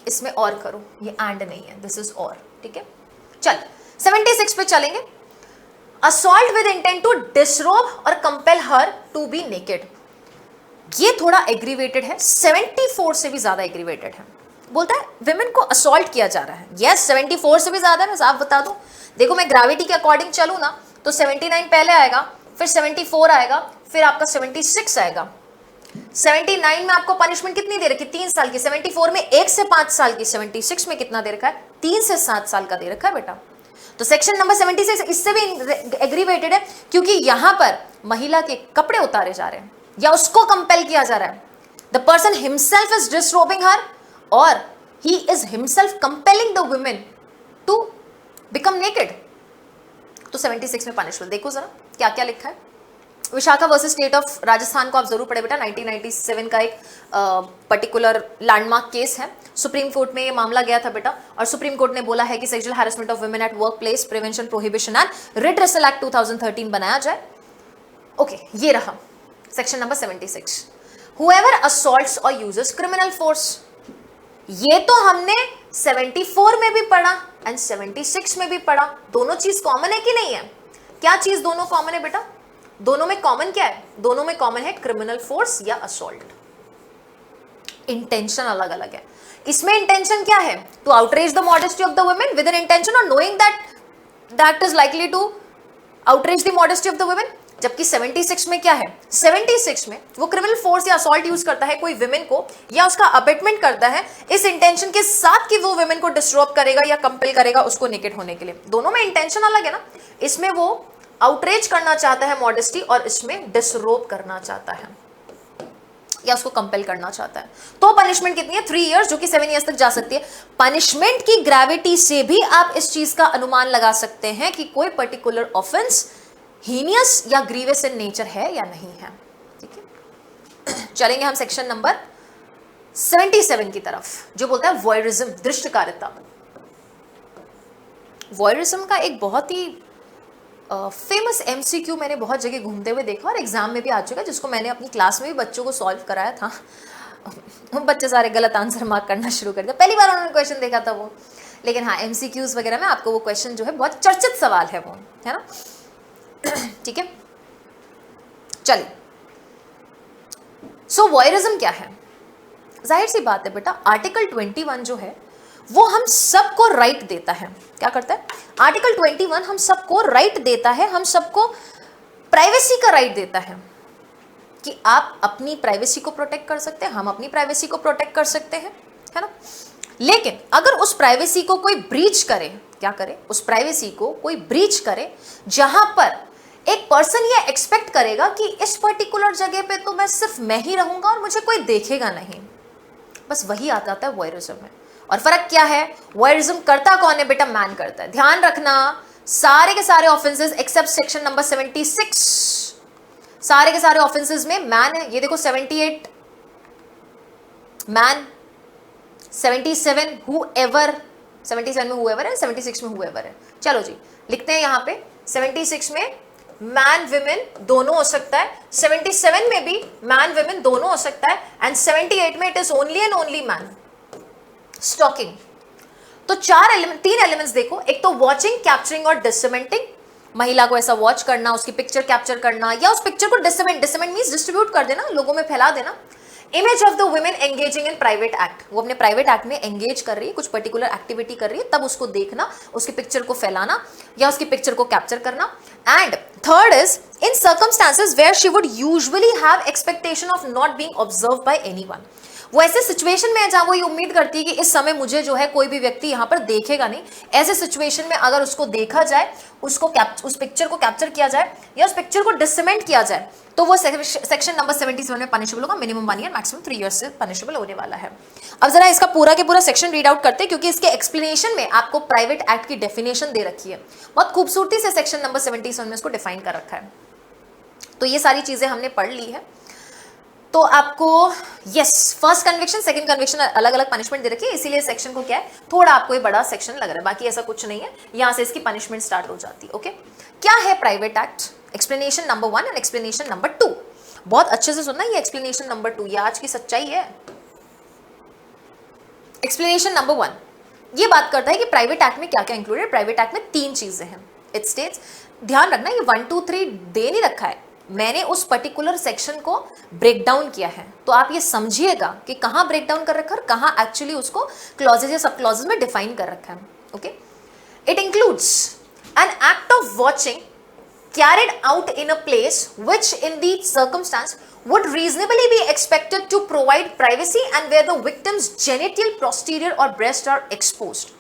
इसमें और करो, ये एंड नहीं है, दिस इज और. ठीक है, चल 76 पे चलेंगे. Assault with intent to disrobe और compel her to be naked. ये थोड़ा एग्रीवेटेड है, 74 से भी ज्यादा एग्रीवेटेड है. बोलता है विमेन को असॉल्ट किया जा रहा है. यस 74 से भी ज्यादा है, मैं साफ बता दूं. देखो मैं ग्रेविटी के अकॉर्डिंग चलूं ना तो 79 पहले आएगा, फिर 74 आएगा, फिर आपका 76 आएगा. 79 में आपको पनिशमेंट कितनी दे रखी, 3 साल की. 74 में 1 से 5 साल की. 76 में कितना दे रखा है, 3 से 7 साल का दे रखा है बेटा. तो सेक्शन नंबर 76 इससे भी एग्रीवेटेड है, क्योंकि यहां पर महिला के कपड़े उतारे जा रहे हैं या उसको कंपेल किया जा रहा है. द पर्सन हिमसेल्फ इज डिसरोबिंग हर और he is himself compelling the women to become naked. तो 76 में पनिशमेंट देखो जरा क्या क्या लिखा है. Vishakha versus state of Rajasthan को आप जरूर पढ़े बेटा. 1997 का एक पर्टिकुलर लैंडमार्क केस है. सुप्रीम कोर्ट में ये मामला गया था बेटा, और सुप्रीम कोर्ट ने बोला है कि sexual harassment of women at work place prevention prohibition and redressal act 2013 बनाया जाए. ओके, ये रहा section number 76. Whoever assaults or uses criminal force, ये तो हमने 74 में भी पढ़ा एंड 76 में भी पढ़ा. दोनों चीज कॉमन है कि नहीं है? क्या चीज दोनों कॉमन है बेटा? दोनों में कॉमन क्या है? दोनों में कॉमन है क्रिमिनल फोर्स या असॉल्ट. इंटेंशन अलग अलग है. इसमें इंटेंशन क्या है? To outrage the modesty of the women with an intention और knowing that is likely to outrage the modesty of the women. जबकि 76 में क्या है, 76 में वो क्रिमिनल फोर्स या असॉल्ट यूज करता है कोई विमेन को या उसका अबेटमेंट करता है इस इंटेंशन के साथ कि वो विमेन को डिस्टर्ब करेगा या कंपेल करेगा उसको नेकेड होने के लिए. दोनों में इंटेंशन अलग है ना. इसमें वो आउटरेज करना चाहता है मॉडेस्टी और इसमें डिसरोब करना चाहता है या उसको कंपेल करना चाहता है. तो पनिशमेंट कितनी है, 3 इयर्स, जो कि 7 इयर्स तक जा सकती है. पनिशमेंट की ग्रेविटी से भी आप इस चीज का अनुमान लगा सकते हैं कि कोई पर्टिकुलर ऑफेंस हीनियस या ग्रीवियस इन नेचर है या नहीं है. ठीक है, चलेंगे हम सेक्शन नंबर 77 की तरफ, जो बोलता है वॉयरिज्म, दृष्टकारिता. वॉयरिज्म का एक बहुत ही फेमस एमसीक्यू मैंने बहुत जगह घूमते हुए देखा और एग्जाम में भी आ चुका है, जिसको मैंने अपनी क्लास में भी बच्चों को सॉल्व कराया था. बच्चे सारे गलत आंसर मार्क करना शुरू कर दिया, पहली बार उन्होंने क्वेश्चन देखा था वो. लेकिन हाँ, एमसीक्यूज वगैरह में आपको वो क्वेश्चन जो है बहुत चर्चित सवाल है वो, है ना. ठीक है, चलिए. सो वॉयरिज्म क्या है? जाहिर सी बात है बेटा, आर्टिकल 21 जो है वो हम सबको राइट देता है. क्या करता है आर्टिकल 21? हम सबको राइट देता है, हम सबको प्राइवेसी का राइट देता है कि आप अपनी प्राइवेसी को प्रोटेक्ट कर सकते हैं, हम अपनी प्राइवेसी को प्रोटेक्ट कर सकते हैं, है ना. लेकिन अगर उस प्राइवेसी को कोई ब्रीच करे, क्या करे, उस प्राइवेसी को कोई ब्रीच करे जहां पर एक पर्सन ये एक्सपेक्ट करेगा कि इस पर्टिकुलर जगह पे तो मैं सिर्फ मैं ही रहूंगा और मुझे कोई देखेगा नहीं, बस वही आ जाता है वॉयरिज्म में. और फर्क क्या है, वॉयरिज्म करता कौन है बेटा, मैन करता है. ध्यान रखना, सारे के सारे ऑफेंसेस एक्सेप्ट सेक्शन नंबर 76, सारे के सारे ऑफेंसेस में मैन है. ये देखो 78 मैन, 77 whoever, 77 में whoever है, 76 में whoever है. चलो जी लिखते हैं यहाँ पे, 76 में मैन विमेन दोनों हो सकता है, 77 में भी मैन विमेन दोनों हो सकता है, एंड 78 में it is only and only man. Stalking, तो 3 एलिमेंट्स देखो. एक तो वॉचिंग, कैप्चरिंग और डिसमेंटिंग. महिला को ऐसा वॉच करना, उसकी पिक्चर कैप्चर करना या उस पिक्चर को डिसमेंट मींस डिस्ट्रीब्यूट कर देना, लोगों में फैला देना. Image of the women engaging in private act, वो अपने प्राइवेट एक्ट में एंगेज कर रही है, कुछ पर्टिकुलर एक्टिविटी कर रही है, तब उसको देखना, उसकी पिक्चर को फैलाना या उसकी पिक्चर को कैप्चर करना. And third is in circumstances where she would usually have expectation of not being observe by anyone. वो ऐसे सिचुएशन में है जहां वो ये उम्मीद करती है कि इस समय मुझे जो है कोई भी व्यक्ति यहां पर देखेगा नहीं. ऐसे सिचुएशन में अगर उसको देखा जाए, उसको उस पिक्चर को कैप्चर किया जाए या उस पिक्चर को डिसमेंट किया जाए, तो वो सेक्शन नंबर 77 में पनिशेबल होगा. मिनिमम 1 ईयर, मैक्सिमम 3 ईयर से पनिशेबल होने वाला है. अब जरा इसका पूरा के पूरा सेक्शन रीड आउट करते हैं, क्योंकि इसके एक्सप्लेनेशन में आपको प्राइवेट एक्ट की डेफिनेशन दे रखी है. बहुत खूबसूरती से सेक्शन नंबर 77 में इसको डिफाइन कर रखा है. तो ये सारी चीजें हमने पढ़ ली है. तो आपको yes, first conviction, second conviction, अलग अलग पनिशमेंट दे रखी है, इसीलिए सेक्शन को क्या है, थोड़ा आपको ये बड़ा सेक्शन लग रहा है, बाकी ऐसा कुछ नहीं है. यहां से इसकी पनिशमेंट स्टार्ट हो जाती है. ओके, क्या है private act, explanation number 1 and explanation number 2. बहुत अच्छे से सुनना, ये एक्सप्लेनेशन नंबर 2 ये आज की सच्चाई है. एक्सप्लेनेशन नंबर 1 ये बात करता है कि प्राइवेट एक्ट में क्या क्या इंक्लूडेड. प्राइवेट एक्ट में 3 चीजें हैं. इट स्टेट्स, ध्यान रखना ये 1 2 3 दे नहीं रखा है, मैंने उस पर्टिकुलर सेक्शन को ब्रेक डाउन किया है, तो आप ये समझिएगा कि कहां ब्रेक डाउन कर रखा है और कहां एक्चुअली उसको क्लॉजेज या सब क्लॉजेज में डिफाइन कर रखा है. Okay, it includes an act of watching carried out in a place which in the circumstance would reasonably be expected to provide privacy and where the victim's genital, posterior or breast are exposed.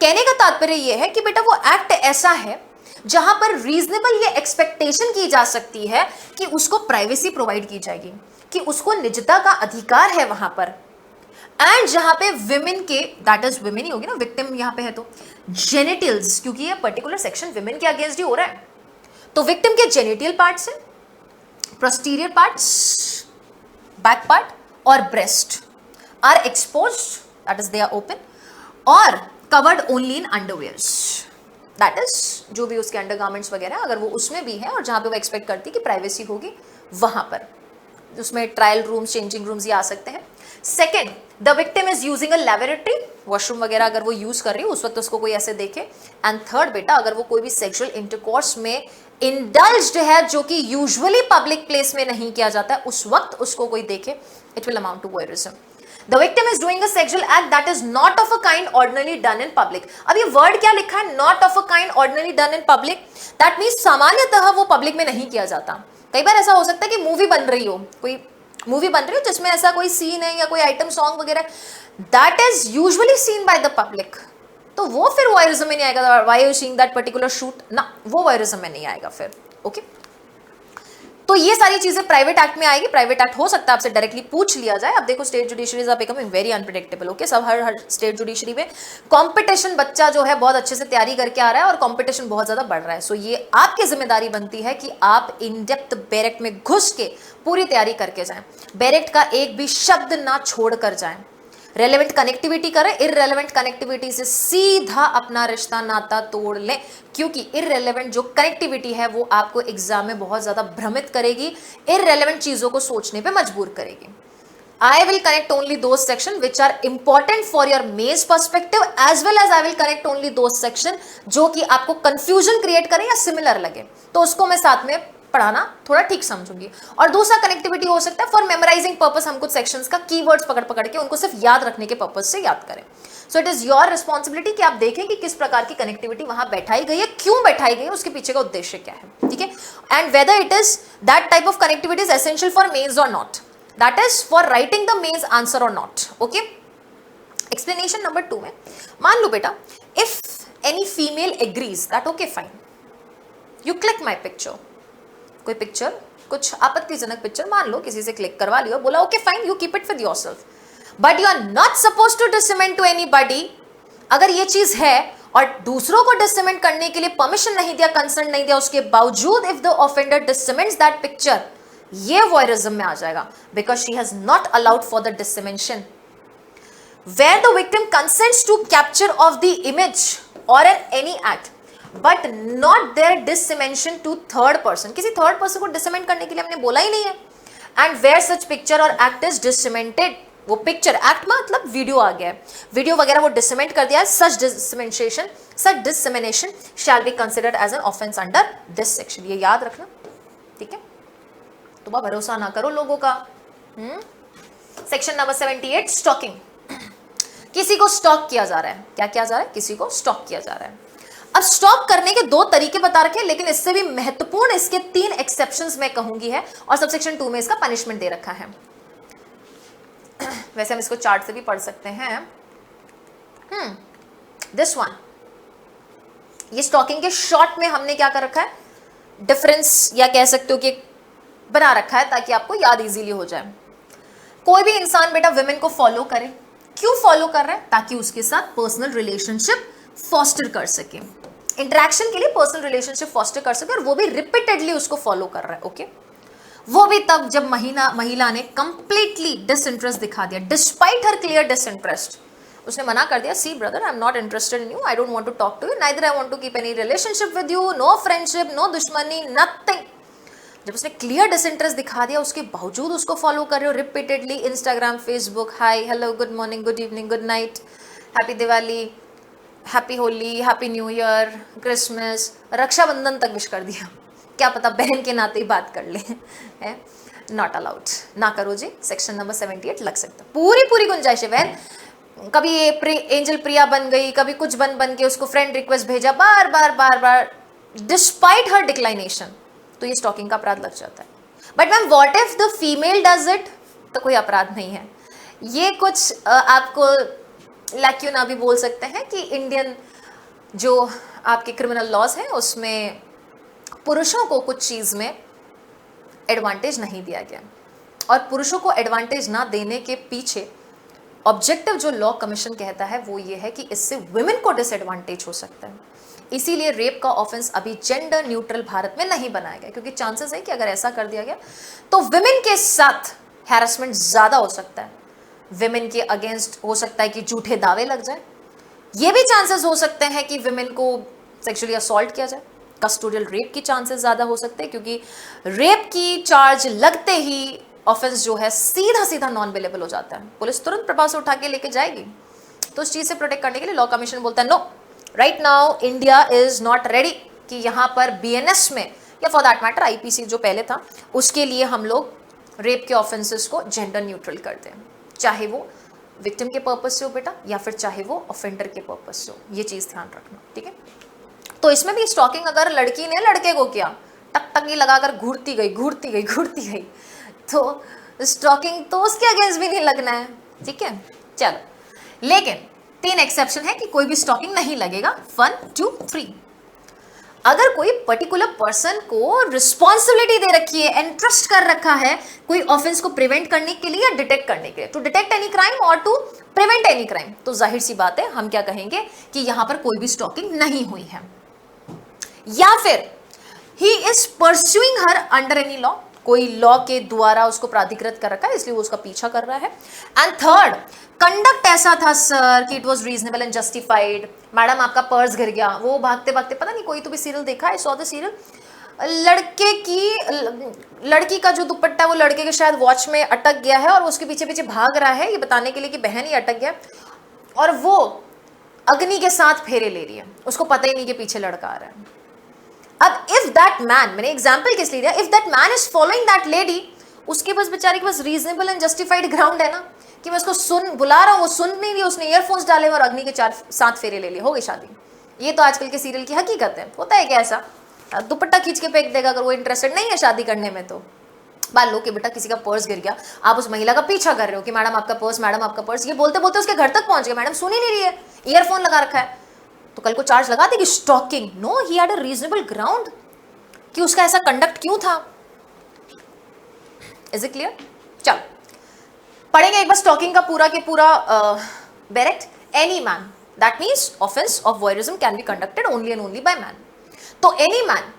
कहने का तात्पर्य यह है कि बेटा वो act ऐसा है जहां पर रीजनेबल ये एक्सपेक्टेशन की जा सकती है कि उसको प्राइवेसी प्रोवाइड की जाएगी, कि उसको निजता का अधिकार है वहां पर, एंड जहां पे विमेन के, दैट इज विमेन ही होगी ना, विक्टिम यहां पे है तो जेनिटल्स, क्योंकि ये पर्टिकुलर सेक्शन विमेन के अगेंस्ट ही हो रहा है, तो विक्टिम के जेनिटल पार्ट्स हैं, पोस्टीरियर पार्ट्स, बैक पार्ट और breast are exposed, that is they are open, और covered only in underwears, that is जो भी उसके अंडरगारमेंट्स वगैरह अगर वो उसमें भी है और जहां पे वो एक्सपेक्ट करती है कि प्राइवेसी होगी वहां पर, उसमें ट्रायल रूम्स, चेंजिंग रूम्स ये आ सकते हैं. Second, the victim is using a laboratory, washroom वगैरह अगर वो यूज कर रही है उस वक्त उसको कोई ऐसे देखे. एंड थर्ड बेटा, अगर वो कोई भी सेक्सुअल इंटरकोर्स में इंडल्ज्ड है जो कि यूजुअली पब्लिक प्लेस में नहीं किया जाता है, उस वक्त उसको कोई देखे, it will amount to voyeurism. The victim is doing a sexual act that is not of a kind ordinarily done in public. अब ये वर्ड क्या लिखा है, not of a kind ordinarily done in public, that means सामान्यतः वो public में नहीं किया जाता. कई बार ऐसा हो सकता है कि मूवी बन रही हो, कोई मूवी बन रही हो जिसमें ऐसा कोई सीन है या कोई आइटम सॉन्ग वगैरह, that is usually scene by the public, तो वो फिर वॉयरिज्म में नहीं आएगा. Why you seeing that particular shoot ना, वो वॉयरिज्म में नहीं आएगा फिर. ओके, तो ये सारी चीजें प्राइवेट एक्ट में आएगी. प्राइवेट एक्ट हो सकता है आपसे डायरेक्टली पूछ लिया जाए. अब देखो state judiciaries are becoming very unpredictable. Okay, सब हर स्टेट जुडिशरी में कंपटीशन, बच्चा जो है बहुत अच्छे से तैयारी करके आ रहा है और कंपटीशन बहुत ज्यादा बढ़ रहा है. सो ये आपकी जिम्मेदारी बनती है कि आप इन डेप्थ बैरेक्ट में घुस के पूरी तैयारी करके जाएं, बैरेक्ट का एक भी शब्द ना छोड़ कर जाएं, रेलेवेंट कनेक्टिविटी करें, इररेलेवेंट कनेक्टिविटी से सीधा अपना रिश्ता नाता तोड़ लें, क्योंकि इररेलेवेंट जो कनेक्टिविटी है वो आपको एग्जाम में बहुत ज्यादा भ्रमित करेगी, इररेलेवेंट चीजों को सोचने पे मजबूर करेगी. I will connect only those sections which are important for your mains perspective as well as I will connect only those sections जो कि आपको confusion create करें या similar लगे, तो उसको मैं साथ में पढ़ाना थोड़ा ठीक समझूंगी. और दूसरा कनेक्टिविटी हो सकता है फॉर मेमोराइजिंग पर्पस, हम कुछ सेक्शंस का कीवर्ड्स पकड़ पकड़ के उनको सिर्फ याद रखने के पर्पस से याद करें. So it is your responsibility कि आप देखें कि किस प्रकार की कनेक्टिविटी वहां बैठाई गई है, क्यों बैठाई गई है, उसके पीछे का उद्देश्य क्या है. ठीक है, and whether it is that type of connectivity is essential for mains और not, that is for writing the mains answer और नॉट. ओके, एक्सप्लेनेशन नंबर 2 में मान लो बेटा, if any female agrees that okay fine you click my picture, कोई picture, कुछ आपत्तिजनक picture मान लो किसी से क्लिक करवा लियो, बोला okay fine you keep it with yourself, but you are not supposed to disseminate to anybody. अगर ये चीज है और दूसरों को डिसमेंट करने के लिए परमिशन नहीं दिया, कंसर्न नहीं दिया, उसके बावजूद if the offender disseminates that picture, ये वॉयरिज्म में आ जाएगा, because she has not allowed for the dissemination. Where the victim consents to capture of the image और an any act but not their dissemination to third person, किसी third person को disseminate करने के लिए हमने बोला ही नहीं है. एंड वेयर सच पिक्चर और एक्ट इज डिसमेंटेड, वो पिक्चर, एक्ट मतलब वीडियो आ गया है, वीडियो वगैरह वो डिसमेंट कर दिया है, such dissemination shall be considered as an offence under this section. ये याद रखना, ठीक है. तो भरोसा ना करो लोगों का. Section number 78, stalking. किसी को स्टॉक किया जा रहा है, क्या किया जा रहा है, किसी को स्टॉक किया जा रहा है। अब स्टॉक करने के दो तरीके बता रखे हैं, लेकिन इससे भी महत्वपूर्ण इसके 3 एक्सेप्शंस मैं कहूंगी है, और सबसेक्शन 2 में इसका पनिशमेंट दे रखा है। वैसे हम इसको चार्ट से भी पढ़ सकते हैं। दिस वन, ये स्टॉकिंग के शॉर्ट में हमने क्या कर रखा है, डिफरेंस या कह सकते हो कि बना रखा है ताकि आपको याद इजीली हो जाए। कोई भी इंसान बेटा विमेन को फॉलो करे, क्यों फॉलो कर रहा है, ताकि उसके साथ पर्सनल रिलेशनशिप फॉस्टर कर सके, इंटरेक्शन के लिए पर्सनल रिलेशनशिप फॉस्टर कर सके, और वो भी रिपीटेडली उसको फॉलो कर रहा है। ओके, वो भी तब जब महिला ने कंप्लीटली डिसइंटरेस्ट दिखा दिया, डिस्पाइट हर क्लियर डिसइंटरेस्ट। उसने मना कर दिया, see brother, I am not interested in you, I don't want to talk to you, neither I want to keep any relationship with you, no friendship, no दुश्मनी, nothing. जब उसने clear disinterest दिखा दिया, उसके बावजूद उसको फॉलो कर रहे हो repeatedly, Instagram, Facebook, hi, hello, good morning, good evening, good night, happy Diwali, happy Holi, happy new year, Christmas, Rakshabandhan तक विश कर दिया। क्या पता बहन के नाते ही बात कर ले, है नॉट अलाउड, ना करो जी, सेक्शन नंबर 78 लग सकता। पूरी गुंजाइश है बहन, कभी एंजल प्रिया बन गई, कभी कुछ बन के उसको फ्रेंड रिक्वेस्ट भेजा, बार डिस्पाइट हर डिक्लाइनेशन, तो ये स्टॉकिंग का अपराध लग जाता है। But ma'am what if the female does it, तो कोई अपराध नहीं है। ये कुछ आपको लैक्यूना भी बोल सकते हैं कि इंडियन जो आपके क्रिमिनल लॉज हैं उसमें पुरुषों को कुछ चीज में एडवांटेज नहीं दिया गया, और पुरुषों को एडवांटेज ना देने के पीछे ऑब्जेक्टिव जो लॉ कमीशन कहता है वो ये है कि इससे वुमेन को डिसएडवांटेज हो सकता है। इसीलिए रेप का ऑफेंस अभी जेंडर न्यूट्रल भारत में नहीं बनाया गया, क्योंकि चांसेस है कि अगर ऐसा कर दिया गया तो विमेन के साथ हैरेसमेंट ज्यादा हो सकता है, विमेन के अगेंस्ट हो सकता है कि झूठे दावे लग जाए, ये भी चांसेस हो सकते हैं कि विमेन को सेक्सुअली असॉल्ट किया जाए, कस्टोडियल रेप की चांसेस ज्यादा हो सकते हैं, क्योंकि रेप की चार्ज लगते ही ऑफेंस जो है सीधा नॉन अवेलेबल हो जाता है, पुलिस तुरंत प्रभाव से उठा के लेके जाएगी। तो उस चीज से प्रोटेक्ट करने के लिए लॉ कमीशन बोलता है no, right now India is not ready कि यहाँ पर बीएनएस में या फॉर दैट मैटर आईपीसी जो पहले था उसके लिए हम लोग रेप के ऑफेंसेस को जेंडर न्यूट्रल कर दें, चाहे वो विक्टिम के पर्पज से हो बेटा या फिर चाहे वो ऑफेंडर के पर्पज से हो, ये चीज ध्यान रखना, ठीक है। तो इसमें भी स्टॉकिंग अगर लड़की ने लड़के को किया, टकटकी लगाकर घूरती गई, तो स्टॉकिंग तो उसके अगेंस्ट भी नहीं लगना है, ठीक है। चलो, लेकिन 3 एक्सेप्शन है कि कोई भी स्टॉकिंग नहीं लगेगा। 1, 2, 3। अगर कोई पर्टिकुलर पर्सन को रिस्पॉन्सिबिलिटी दे रखी है, एंट्रस्ट कर रखा है कोई ऑफेंस को प्रिवेंट करने के लिए या डिटेक्ट करने के लिए, टू डिटेक्ट एनी क्राइम और टू प्रिवेंट एनी क्राइम, तो जाहिर सी बात है हम क्या कहेंगे कि यहां पर कोई भी स्टॉकिंग नहीं हुई है। या फिर he is pursuing her under any law, कोई लॉ के द्वारा उसको प्राधिकृत कर रखा है इसलिए वो उसका पीछा कर रहा है। एंड थर्ड, कंडक्ट ऐसा था सर कि it was reasonable and justified, madam आपका पर्स गिर गया, वो भागते पता नहीं कोई तो भी सीरियल देखा है, सॉ द सीरियल, लड़की का जो दुपट्टा वो लड़के के शायद वॉच में अटक गया है और उसके पीछे भाग रहा है ये बताने के लिए कि बहन ही अटक गया, और वो अग्नि के साथ फेरे ले रही है, उसको पता ही नहीं कि पीछे लड़का आ रहा है। अब इफ दैट मैन, मैंने एग्जाम्पल किस लिए दिया, if that man is following that lady, उसके पास बेचारे के पास रीजनेबल एंड जस्टिफाइड ग्राउंड है ना कि मैं उसको बुला रहा हूँ, वो सुन नहीं रही, उसने ईयरफोन्स डाले और अग्नि के 4-7 फेरे ले लिए, हो गई शादी। ये तो आजकल के सीरियल की हकीकत है। होता है क्या ऐसा, दुपट्टा खींच के फेंक देगा अगर वो इंटरेस्टेड नहीं है शादी करने में। तो मान लो कि बेटा किसी का पर्स गिर गया, आप उस महिला का पीछा कर रहे हो कि मैडम आपका पर्स, ये बोलते बोलते उसके घर तक पहुंच गए, मैडम सुन ही नहीं रही है, ईयरफोन लगा रखा है, तो कल को चार्ज लगा देगी stalking. No, he had a reasonable ground कि उसका ऐसा कंडक्ट क्यों था। Is it clear? चलो पढ़ेंगे एक बार स्टॉकिंग का पूरा के पूरा direct. Any man, that means offence of voyeurism can be conducted only and only by man. तो any man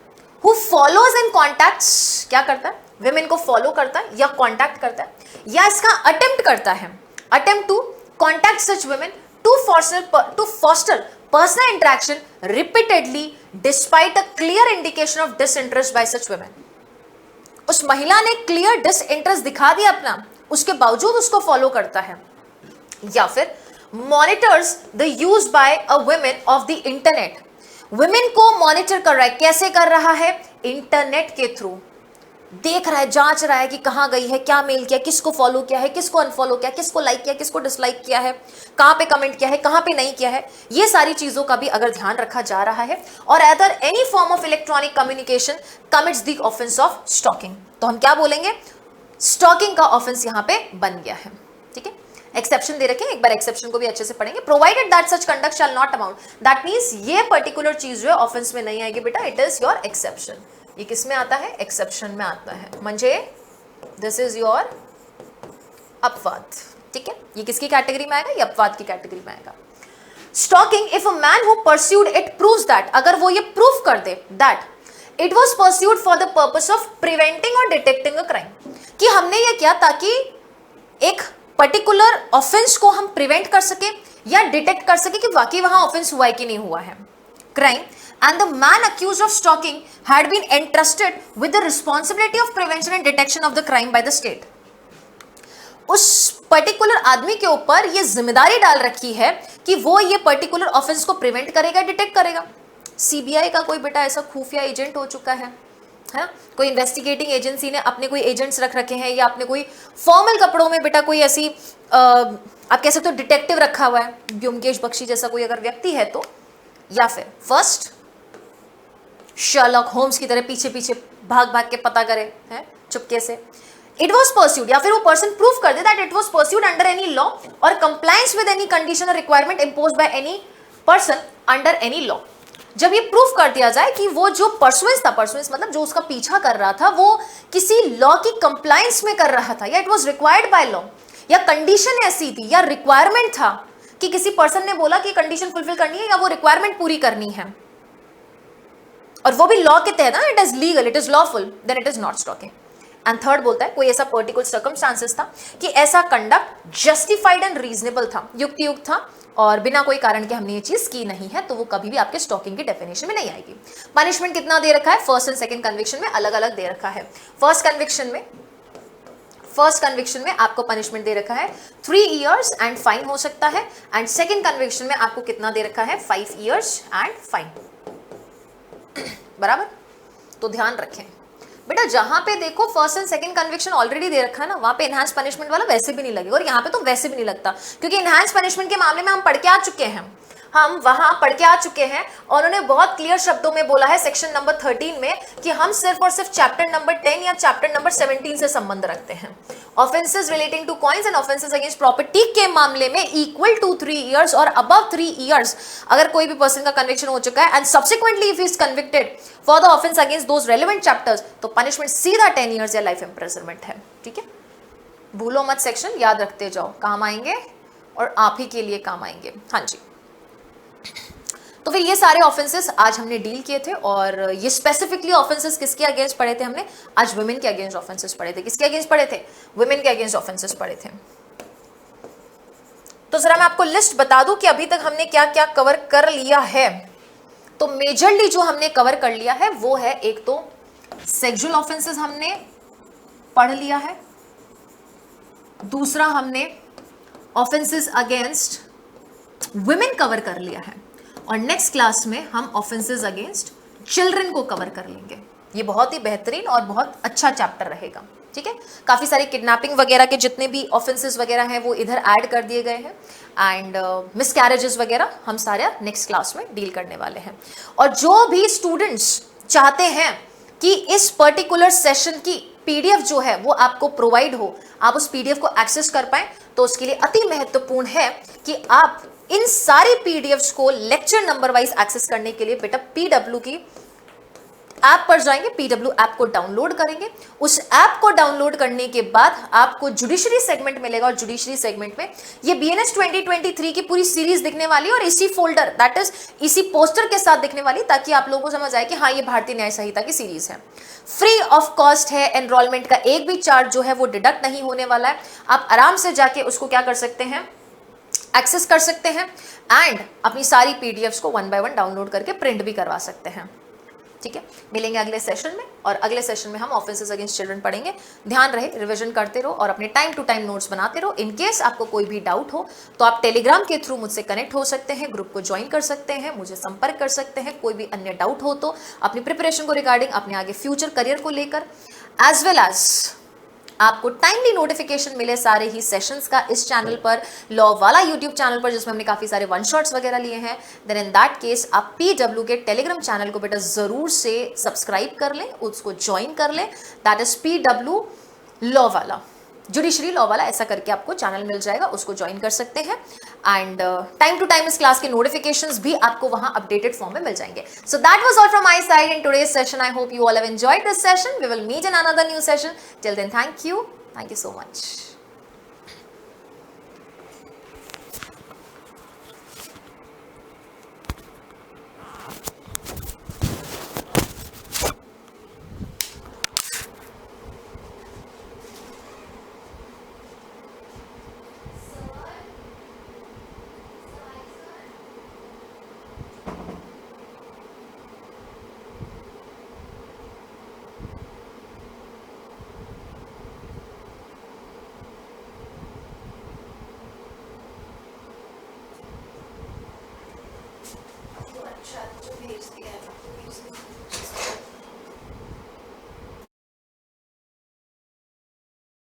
who follows and contacts, क्या करता है, विमेन को फॉलो करता है या कॉन्टैक्ट करता है या इसका अटेम्प्ट करता है, attempt to contact such women to foster personal interaction repeatedly despite a clear indication of disinterest by such women। उस महिला ने क्लियर डिसइंटरेस्ट दिखा दिया अपना, उसके बावजूद उसको फॉलो करता है। या फिर monitors the use by a women of the internet, women को मॉनिटर कर रहा है, कैसे कर रहा है, इंटरनेट के थ्रू। देख रहा है, जांच रहा है कि कहाँ गई है, क्या मेल किया, किसको फॉलो किया है, किसको अनफॉलो किया, किसको लाइक किया, किसको डिसलाइक किया है, कहाँ पे कमेंट किया है, कहाँ पे नहीं किया है, ये सारी चीजों का भी अगर ध्यान रखा जा रहा है, और other any form of electronic communication commits the offence of stalking, तो हम क्या बोलेंगे, स्टॉकिंग का ऑफेंस यहां पे बन गया है। ठीक है, एक्सेप्शन दे रखे हैं, एक बार एक्सेप्शन को भी अच्छे से पढ़ेंगे। Provided that such conduct shall not amount, that means ये पर्टिकुलर चीज जो है ऑफेंस में नहीं आएगी बेटा, इट इज योर एक्सेप्शन। ये किस में आता है, एक्सेप्शन में आता है, म्हणजे दिस इज योर अपवाद। ठीक है, ये किसकी कैटेगरी में आएगा, ये अपवाद की कैटेगरी में आएगा। Stalking, if a man who pursued it proves that, अगर वो ये प्रूव कर दे that it was pursued for the purpose of preventing और डिटेक्टिंग अ क्राइम, कि हमने ये किया ताकि एक पर्टिकुलर ऑफेंस को हम प्रिवेंट कर सके या डिटेक्ट कर सके कि वाकई वहां ऑफेंस हुआ है कि नहीं हुआ है, crime, and the man accused of stalking had been entrusted with the responsibility of prevention and detection of the crime by the state. उस पर्टिकुलर आदमी के ऊपर ये जिम्मेदारी डाल रखी है कि वो ये पर्टिकुलर ऑफेंस को प्रिवेंट करेगा, डिटेक्ट करेगा। सीबीआई का कोई बेटा ऐसा खुफिया एजेंट हो चुका है ना, कोई इन्वेस्टिगेटिंग एजेंसी ने अपने कोई एजेंट्स रख रखे हैं, या अपने कोई फॉर्मल कपड़ों में बेटा कोई ऐसी आप कह सकते हो डिटेक्टिव रखा हुआ है, ब्योमकेश बख्शी जैसा कोई अगर व्यक्ति है तो, या फिर फर्स्ट शर्लॉक होम्स की तरह पीछे पीछे भाग भाग के पता करे है चुपके से, इट वॉज परस्यूड, या फिर वो पर्सन प्रूव कर दे that it was pursued under any law और कंप्लायंस विद एनी कंडीशन और requirement imposed by any person under any law. जब ये प्रूफ कर दिया जाए कि वो जो परसुएंस था, परसुएंस मतलब जो उसका पीछा कर रहा था वो किसी लॉ की कंप्लायंस में कर रहा था, या it was required by law, या कंडीशन ऐसी थी या रिक्वायरमेंट था कि किसी पर्सन ने बोला कि कंडीशन फुलफिल करनी है या वो रिक्वायरमेंट पूरी करनी है, और वो भी लॉ के तहत ना, it is legal, it is lawful, then it is not stalking. And third बोलता है कोई ऐसा पर्टिकुलर सर्कमस्टांसेस था कि ऐसा कंडक्ट जस्टिफाइड एंड रीजनेबल था, युक्तियुक्त था, और बिना कोई कारण के हमने ये चीज की नहीं है, तो वो कभी भी आपके स्टॉकिंग की डेफिनेशन में नहीं आएगी। पनिशमेंट कितना दे रखा है, फर्स्ट एंड सेकंड कन्विक्शन में अलग अलग दे रखा है। फर्स्ट कन्विक्शन में आपको पनिशमेंट दे रखा है 3 इयर्स एंड फाइन हो सकता है, एंड सेकंड कन्विक्शन में आपको कितना दे रखा है, 5 इयर्स एंड फाइन। बराबर, तो ध्यान रखें बेटा, जहां पे देखो first and second conviction already दे रखा है ना, वहां पे एनहांस पनिशमेंट वाला वैसे भी नहीं लगेगा, और यहाँ पे तो वैसे भी नहीं लगता, क्योंकि एनहांस पनिशमेंट के मामले में हम पढ़ के आ चुके हैं, हम वहां पढ़ के आ चुके हैं, और उन्होंने बहुत क्लियर शब्दों में बोला है सेक्शन नंबर 13 में कि हम सिर्फ और सिर्फ चैप्टर नंबर 10 या चैप्टर नंबर 17 से संबंध रखते हैं। Offences relating to coins and offences against property के मामले में इक्वल टू 3 इयर्स और अबव 3 इयर्स अगर कोई भी पर्सन का कन्विक्शन हो चुका है, and subsequently if he is convicted for the offence against those relevant chapters, तो पनिशमेंट सीधा 10 इयर्स या लाइफ इम्प्रिजनमेंट है। ठीक है, भूलो मत, सेक्शन याद रखते जाओ, काम आएंगे और आप ही के लिए काम आएंगे। हाँ जी, तो फिर ये सारे ऑफेंसेस आज हमने डील किए थे, और ये स्पेसिफिकली ऑफेंसेस किसके अगेंस्ट पढ़े थे हमने, आज वुमेन के अगेंस्ट ऑफेंसेस पढ़े थे। किसके अगेंस्ट पढ़े थे, वुमेन के अगेंस्ट ऑफेंसेस पढ़े थे। तो जरा मैं आपको लिस्ट बता दूं कि अभी तक हमने क्या क्या कवर कर लिया है। तो मेजरली जो हमने कवर कर लिया है वो है, एक तो सेक्सुअल ऑफेंसेस हमने पढ़ लिया है, दूसरा हमने ऑफेंसेस अगेंस्ट वुमेन कवर कर लिया है, और नेक्स्ट क्लास में हम ऑफेंसेस अगेंस्ट चिल्ड्रन को कवर कर लेंगे। ये बहुत ही बेहतरीन और बहुत अच्छा चैप्टर रहेगा। ठीक है, काफी सारे किडनैपिंग वगैरह के जितने भी ऑफेंसेस वगैरह हैं वो इधर ऐड कर दिए गए हैं, एंड मिसकैरेजेस वगैरह हम सारे नेक्स्ट क्लास में डील करने वाले हैं। और जो भी स्टूडेंट्स चाहते हैं कि इस पर्टिकुलर सेशन की पीडीएफ जो है वो आपको प्रोवाइड हो, आप उस पीडीएफ को एक्सेस कर पाएं, तो उसके लिए अति महत्वपूर्ण है कि आप इन सारी पीडीएफ्स को लेक्चर नंबर वाइज एक्सेस करने के लिए बेटा पीडब्ल्यू की ऐप पर जाएंगे, पीडब्ल्यू ऐप को डाउनलोड करेंगे। उस ऐप को डाउनलोड करने के बाद आपको जुडिशरी सेगमेंट मिलेगा, और जुडिशरी सेगमेंट में ये बीएनएस 2023 की पूरी सीरीज दिखने वाली है, और इसी फोल्डर दैट इज इसी पोस्टर के साथ दिखने वाली, ताकि आप लोगों को समझ आए कि हाँ ये भारतीय न्याय संहिता की सीरीज है। फ्री ऑफ कॉस्ट है, एनरोलमेंट का एक भी चार्ज जो है वो डिडक्ट नहीं होने वाला है। आप आराम से जाके उसको क्या कर सकते हैं, एक्सेस कर सकते हैं, एंड अपनी सारी पीडीएफ्स को 1 बाय 1 डाउनलोड करके प्रिंट भी करवा सकते हैं। ठीक है, मिलेंगे अगले सेशन में, और अगले सेशन में हम ऑफेंसेस अगेंस्ट चिल्ड्रन पढ़ेंगे। ध्यान रहे, रिवीजन करते रहो और अपने टाइम टू टाइम नोट्स बनाते रहो। इन केस आपको कोई भी डाउट हो तो आप टेलीग्राम के थ्रू मुझसे कनेक्ट हो सकते हैं, ग्रुप को ज्वाइन कर सकते हैं, मुझे संपर्क कर सकते हैं। कोई भी अन्य डाउट हो तो अपनी प्रिपरेशन को रिगार्डिंग, अपने आगे फ्यूचर करियर को लेकर, एज वेल एज आपको टाइमली नोटिफिकेशन मिले सारे ही सेशंस का इस चैनल पर, लॉ वाला यूट्यूब चैनल पर, जिसमें हमने काफी सारे वन शॉट्स वगैरह लिए हैं, देन इन दैट केस आप PW के टेलीग्राम चैनल को बेटा जरूर से सब्सक्राइब कर लें, उसको ज्वाइन कर लें। दैट इज PW लॉ वाला, जुडिशरी लॉ वाला, ऐसा करके आपको चैनल मिल जाएगा, उसको ज्वाइन कर सकते हैं। एंड टाइम टू टाइम इस क्लास के नोटिफिकेशंस भी आपको वहां अपडेटेड फॉर्म में मिल जाएंगे। So that was all from my side in today's session. I hope you all have enjoyed this session. We will meet in another new session. Till then, thank you so much.